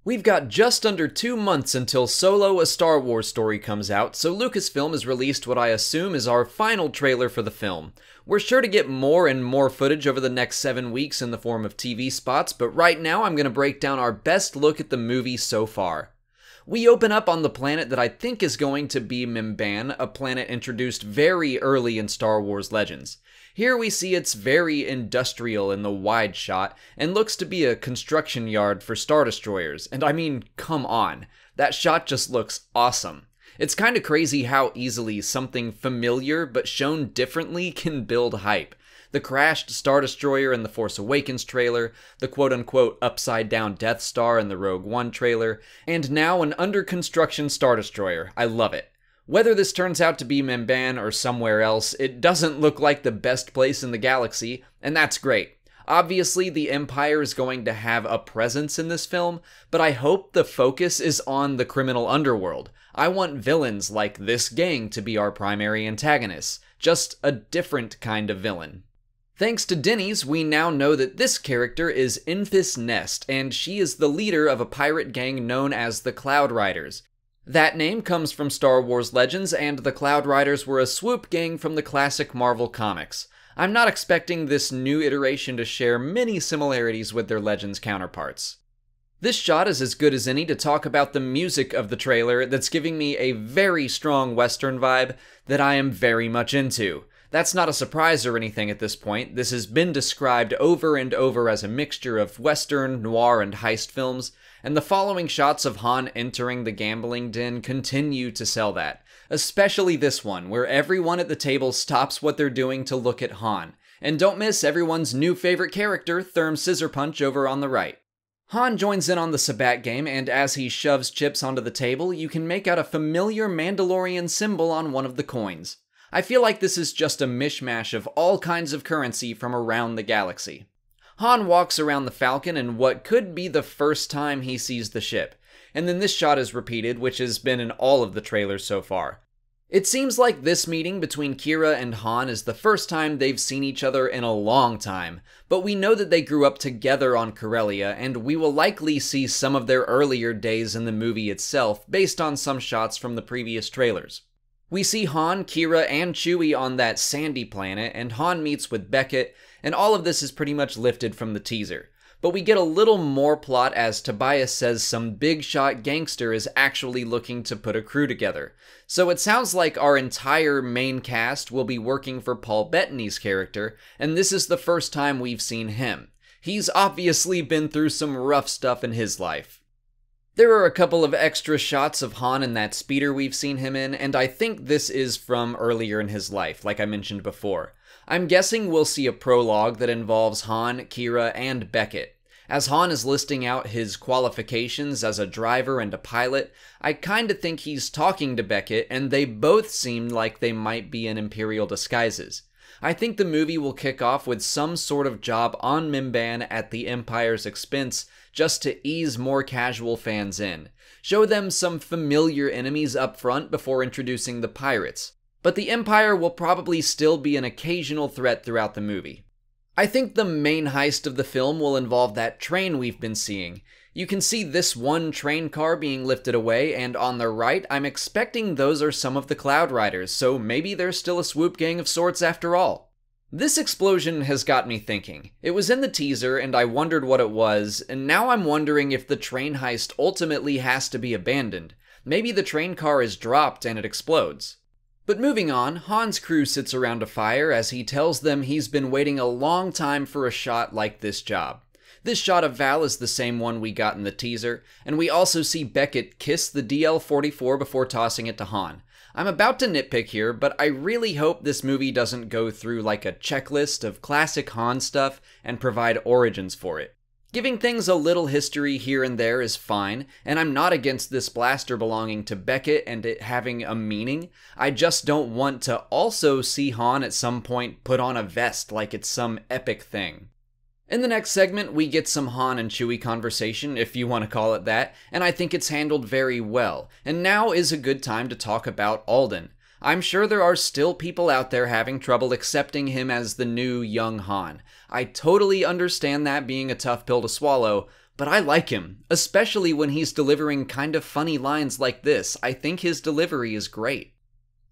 We've got just under 2 months until Solo: A Star Wars Story comes out, so Lucasfilm has released what I assume is our final trailer for the film. We're sure to get more and more footage over the next 7 weeks in the form of TV spots, but right now I'm going to break down our best look at the movie so far. We open up on the planet that I think is going to be Mimban, a planet introduced very early in Star Wars Legends. Here we see it's very industrial in the wide shot, and looks to be a construction yard for Star Destroyers, and I mean, come on, that shot just looks awesome. It's kinda crazy how easily something familiar but shown differently can build hype. The crashed Star Destroyer in the Force Awakens trailer, the quote-unquote upside-down Death Star in the Rogue One trailer, and now an under-construction Star Destroyer. I love it. Whether this turns out to be Mimban or somewhere else, it doesn't look like the best place in the galaxy, and that's great. Obviously, the Empire is going to have a presence in this film, but I hope the focus is on the criminal underworld. I want villains like this gang to be our primary antagonists, just a different kind of villain. Thanks to Denny's, we now know that this character is Enfys Nest, and she is the leader of a pirate gang known as the Cloud Riders. That name comes from Star Wars Legends, and the Cloud Riders were a swoop gang from the classic Marvel comics. I'm not expecting this new iteration to share many similarities with their Legends counterparts. This shot is as good as any to talk about the music of the trailer that's giving me a very strong Western vibe that I am very much into. That's not a surprise or anything at this point. This has been described over and over as a mixture of Western, noir, and heist films, and the following shots of Han entering the gambling den continue to sell that. Especially this one, where everyone at the table stops what they're doing to look at Han. And don't miss everyone's new favorite character, Therm Scissorpunch, over on the right. Han joins in on the Sabacc game, and as he shoves chips onto the table, you can make out a familiar Mandalorian symbol on one of the coins. I feel like this is just a mishmash of all kinds of currency from around the galaxy. Han walks around the Falcon in what could be the first time he sees the ship, and then this shot is repeated, which has been in all of the trailers so far. It seems like this meeting between Qi'ra and Han is the first time they've seen each other in a long time, but we know that they grew up together on Corellia, and we will likely see some of their earlier days in the movie itself based on some shots from the previous trailers. We see Han, Qi'ra, and Chewie on that sandy planet, and Han meets with Beckett, and all of this is pretty much lifted from the teaser. But we get a little more plot as Tobias says some big shot gangster is actually looking to put a crew together. So it sounds like our entire main cast will be working for Paul Bettany's character, and this is the first time we've seen him. He's obviously been through some rough stuff in his life. There are a couple of extra shots of Han in that speeder we've seen him in, and I think this is from earlier in his life, like I mentioned before. I'm guessing we'll see a prologue that involves Han, Qi'ra, and Beckett. As Han is listing out his qualifications as a driver and a pilot, I kinda think he's talking to Beckett, and they both seem like they might be in Imperial disguises. I think the movie will kick off with some sort of job on Mimban at the Empire's expense, just to ease more casual fans in. Show them some familiar enemies up front before introducing the pirates. But the Empire will probably still be an occasional threat throughout the movie. I think the main heist of the film will involve that train we've been seeing. You can see this one train car being lifted away, and on the right, I'm expecting those are some of the Cloud Riders, so maybe they're still a swoop gang of sorts after all. This explosion has got me thinking. It was in the teaser, and I wondered what it was, and now I'm wondering if the train heist ultimately has to be abandoned. Maybe the train car is dropped and it explodes. But moving on, Han's crew sits around a fire as he tells them he's been waiting a long time for a shot like this job. This shot of Val is the same one we got in the teaser, and we also see Beckett kiss the DL-44 before tossing it to Han. I'm about to nitpick here, but I really hope this movie doesn't go through like a checklist of classic Han stuff and provide origins for it. Giving things a little history here and there is fine, and I'm not against this blaster belonging to Beckett and it having a meaning. I just don't want to also see Han at some point put on a vest like it's some epic thing. In the next segment, we get some Han and Chewie conversation, if you want to call it that, and I think it's handled very well. And now is a good time to talk about Alden. I'm sure there are still people out there having trouble accepting him as the new young Han. I totally understand that being a tough pill to swallow, But I like him, especially when he's delivering kind of funny lines like this. I think his delivery is great.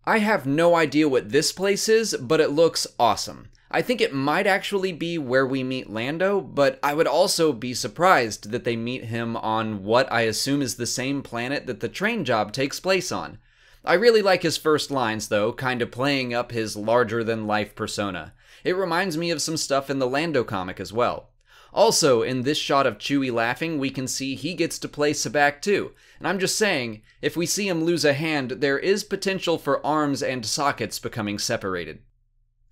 I have no idea what this place is, but it looks awesome. I think it might actually be where we meet Lando, but I would also be surprised that they meet him on what I assume is the same planet that the train job takes place on. I really like his first lines though, kind of playing up his larger-than-life persona. It reminds me of some stuff in the Lando comic as well. Also, in this shot of Chewie laughing, we can see he gets to play Sabacc too. And I'm just saying, if we see him lose a hand, there is potential for arms and sockets becoming separated.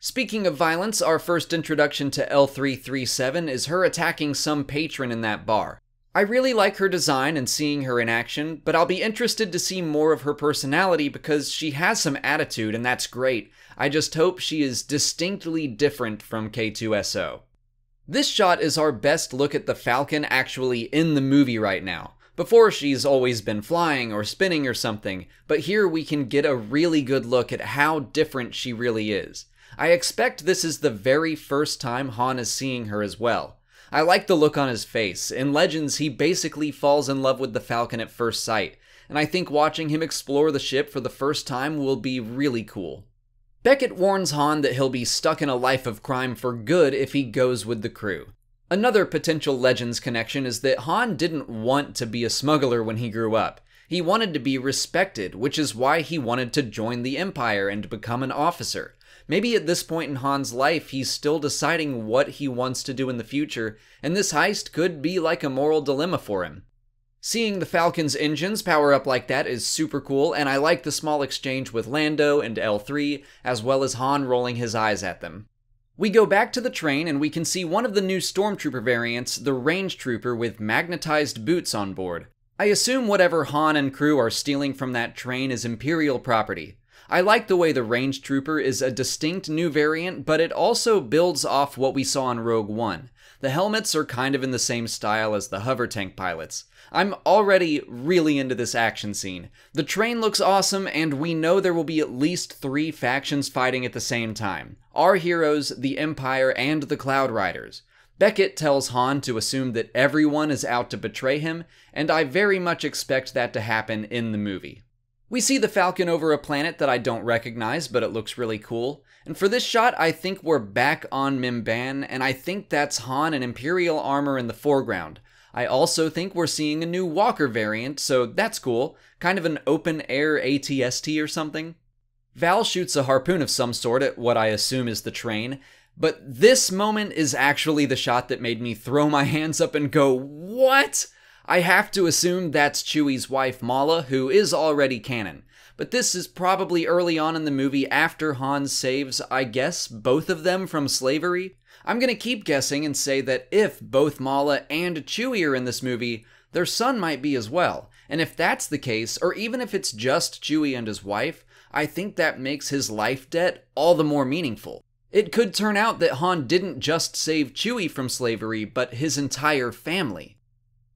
Speaking of violence, our first introduction to L337 is her attacking some patron in that bar. I really like her design and seeing her in action, but I'll be interested to see more of her personality because she has some attitude and that's great. I just hope she is distinctly different from K2SO. This shot is our best look at the Falcon actually in the movie right now. Before she's always been flying or spinning or something, but here we can get a really good look at how different she really is. I expect this is the very first time Han is seeing her as well. I like the look on his face. In Legends, he basically falls in love with the Falcon at first sight, and I think watching him explore the ship for the first time will be really cool. Beckett warns Han that he'll be stuck in a life of crime for good if he goes with the crew. Another potential Legends connection is that Han didn't want to be a smuggler when he grew up. He wanted to be respected, which is why he wanted to join the Empire and become an officer. Maybe at this point in Han's life, he's still deciding what he wants to do in the future, and this heist could be like a moral dilemma for him. Seeing the Falcon's engines power up like that is super cool, and I like the small exchange with Lando and L3, as well as Han rolling his eyes at them. We go back to the train and we can see one of the new Stormtrooper variants, the Range Trooper with magnetized boots on board. I assume whatever Han and crew are stealing from that train is Imperial property. I like the way the Range Trooper is a distinct new variant, but it also builds off what we saw in Rogue One. The helmets are kind of in the same style as the hover tank pilots. I'm already really into this action scene. The train looks awesome, and we know there will be at least 3 factions fighting at the same time. Our heroes, the Empire, and the Cloud Riders. Beckett tells Han to assume that everyone is out to betray him, and I very much expect that to happen in the movie. We see the Falcon over a planet that I don't recognize, but it looks really cool. And for this shot, I think we're back on Mimban, and I think that's Han in Imperial armor in the foreground. I also think we're seeing a new Walker variant, so that's cool. Kind of an open-air AT-ST or something. Val shoots a harpoon of some sort at what I assume is the train, but this moment is actually the shot that made me throw my hands up and go, "What?" I have to assume that's Chewie's wife Malla, who is already canon. But this is probably early on in the movie after Han saves, I guess, both of them from slavery. I'm gonna keep guessing and say that if both Malla and Chewie are in this movie, their son might be as well. And if that's the case, or even if it's just Chewie and his wife, I think that makes his life debt all the more meaningful. It could turn out that Han didn't just save Chewie from slavery, but his entire family.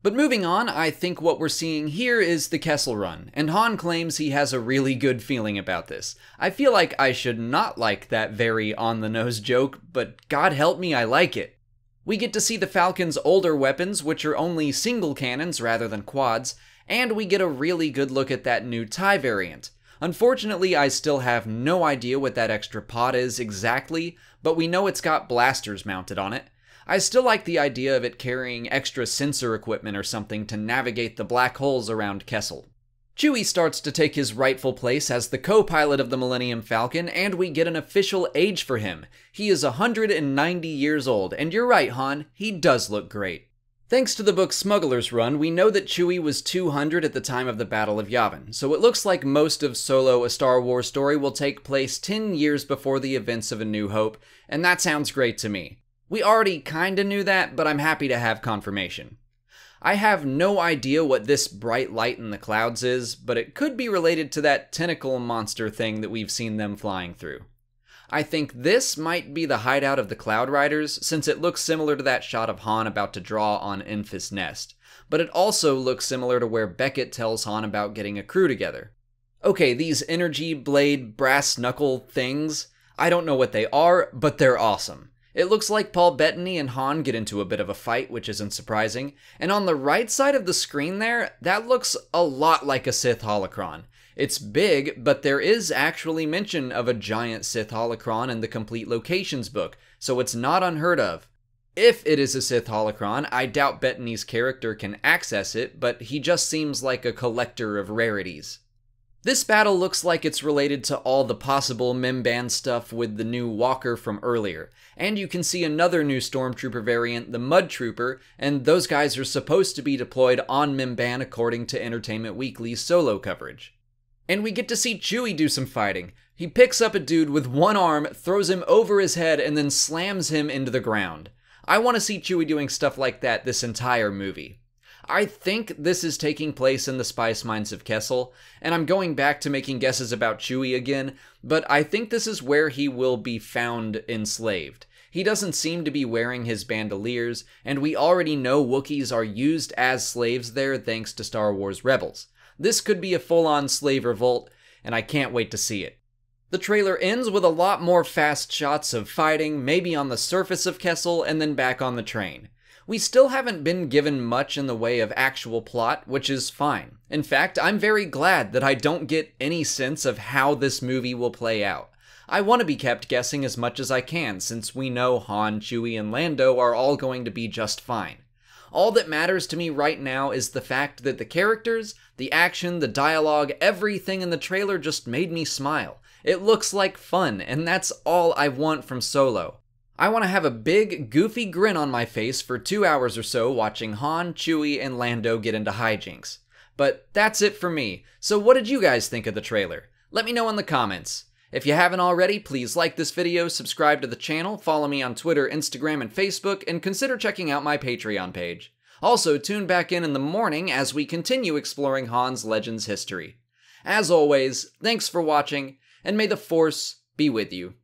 But moving on, I think what we're seeing here is the Kessel Run, and Han claims he has a really good feeling about this. I feel like I should not like that very on-the-nose joke, but God help me, I like it. We get to see the Falcon's older weapons, which are only single cannons rather than quads, and we get a really good look at that new TIE variant. Unfortunately, I still have no idea what that extra pod is exactly, but we know it's got blasters mounted on it. I still like the idea of it carrying extra sensor equipment or something to navigate the black holes around Kessel. Chewie starts to take his rightful place as the co-pilot of the Millennium Falcon, and we get an official age for him. He is 190 years old, and you're right, Han, he does look great. Thanks to the book Smuggler's Run, we know that Chewie was 200 at the time of the Battle of Yavin, so it looks like most of Solo: A Star Wars Story will take place 10 years before the events of A New Hope, and that sounds great to me. We already kinda knew that, but I'm happy to have confirmation. I have no idea what this bright light in the clouds is, but it could be related to that tentacle monster thing that we've seen them flying through. I think this might be the hideout of the Cloud Riders, since it looks similar to that shot of Han about to draw on Enfys Nest, but it also looks similar to where Beckett tells Han about getting a crew together. Okay, these energy blade brass knuckle things, I don't know what they are, but they're awesome. It looks like Paul Bettany and Han get into a bit of a fight, which isn't surprising, and on the right side of the screen there, that looks a lot like a Sith holocron. It's big, but there is actually mention of a giant Sith holocron in the Complete Locations book, so it's not unheard of. If it is a Sith holocron, I doubt Bettany's character can access it, but he just seems like a collector of rarities. This battle looks like it's related to all the possible Mimban stuff with the new Walker from earlier, and you can see another new Stormtrooper variant, the Mud Trooper, and those guys are supposed to be deployed on Mimban according to Entertainment Weekly's Solo coverage. And we get to see Chewie do some fighting. He picks up a dude with one arm, throws him over his head, and then slams him into the ground. I want to see Chewie doing stuff like that this entire movie. I think this is taking place in the Spice Mines of Kessel, and I'm going back to making guesses about Chewie again, but I think this is where he will be found enslaved. He doesn't seem to be wearing his bandoliers, and we already know Wookiees are used as slaves there thanks to Star Wars Rebels. This could be a full-on slave revolt, and I can't wait to see it. The trailer ends with a lot more fast shots of fighting, maybe on the surface of Kessel and then back on the train. We still haven't been given much in the way of actual plot, which is fine. In fact, I'm very glad that I don't get any sense of how this movie will play out. I want to be kept guessing as much as I can, since we know Han, Chewie, and Lando are all going to be just fine. All that matters to me right now is the fact that the characters, the action, the dialogue, everything in the trailer just made me smile. It looks like fun, and that's all I want from Solo. I want to have a big, goofy grin on my face for 2 hours or so watching Han, Chewie, and Lando get into hijinks. But that's it for me, so what did you guys think of the trailer? Let me know in the comments. If you haven't already, please like this video, subscribe to the channel, follow me on Twitter, Instagram, and Facebook, and consider checking out my Patreon page. Also, tune back in the morning as we continue exploring Han's Legends history. As always, thanks for watching, and may the Force be with you.